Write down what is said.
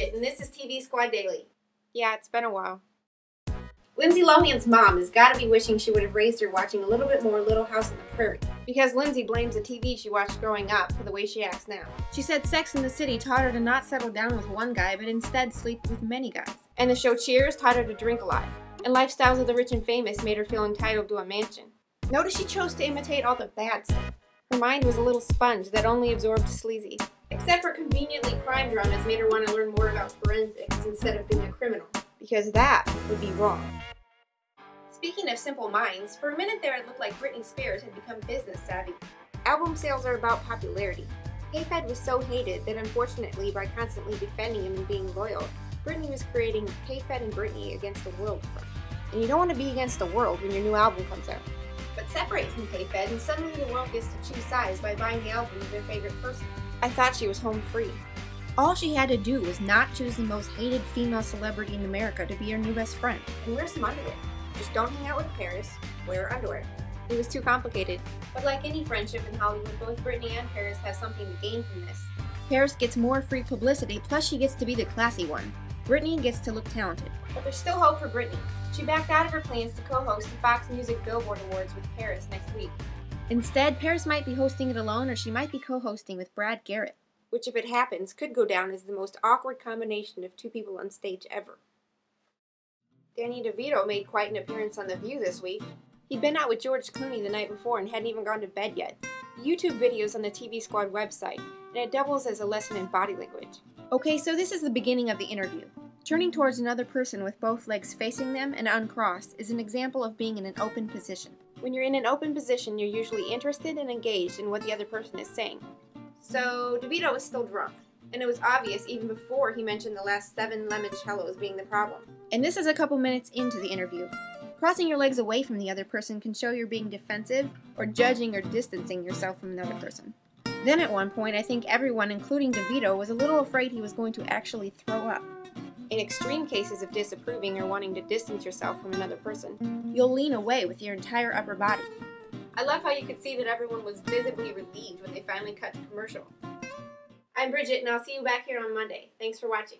Bridget, and this is TV Squad Daily. Yeah, it's been a while. Lindsay Lohan's mom has got to be wishing she would have raised her watching a little bit more Little House on the Prairie. Because Lindsay blames the TV she watched growing up for the way she acts now. She said Sex in the City taught her to not settle down with one guy, but instead sleep with many guys. And the show Cheers taught her to drink a lot. And Lifestyles of the Rich and Famous made her feel entitled to a mansion. Notice she chose to imitate all the bad stuff. Her mind was a little sponge that only absorbed sleazy. Except for conveniently crime dramas made her want to learn more about forensics instead of being a criminal. Because that would be wrong. Speaking of simple minds, for a minute there it looked like Britney Spears had become business savvy. Album sales are about popularity. K-Fed was so hated that unfortunately by constantly defending him and being loyal, Britney was creating K-Fed and Britney against the world. And you don't want to be against the world when your new album comes out. But separate from K-Fed and suddenly the world gets to choose sides by buying the album of their favorite person. I thought she was home free. All she had to do was not choose the most hated female celebrity in America to be her new best friend. And wear some underwear. Just don't hang out with Paris, wear underwear. It was too complicated. But like any friendship in Hollywood, both Britney and Paris have something to gain from this. Paris gets more free publicity, plus she gets to be the classy one. Britney gets to look talented. But there's still hope for Britney. She backed out of her plans to co-host the Fox Music Billboard Awards with Paris next week. Instead, Paris might be hosting it alone, or she might be co-hosting with Brad Garrett, which if it happens, could go down as the most awkward combination of two people on stage ever. Danny Devito made quite an appearance on The View this week. He'd been out with George Clooney the night before and hadn't even gone to bed yet. The YouTube video's on the TV Squad website, and it doubles as a lesson in body language. Okay, so this is the beginning of the interview. Turning towards another person with both legs facing them and uncrossed is an example of being in an open position. When you're in an open position, you're usually interested and engaged in what the other person is saying. So Devito was still drunk, and it was obvious even before he mentioned the last 7 limoncellos being the problem. And this is a couple minutes into the interview. Crossing your legs away from the other person can show you're being defensive or judging or distancing yourself from another person. Then at one point, I think everyone, including Devito, was a little afraid he was going to actually throw up. In extreme cases of disapproving or wanting to distance yourself from another person, you'll lean away with your entire upper body. I love how you could see that everyone was visibly relieved when they finally cut to commercial. I'm Bridget, and I'll see you back here on Monday. Thanks for watching.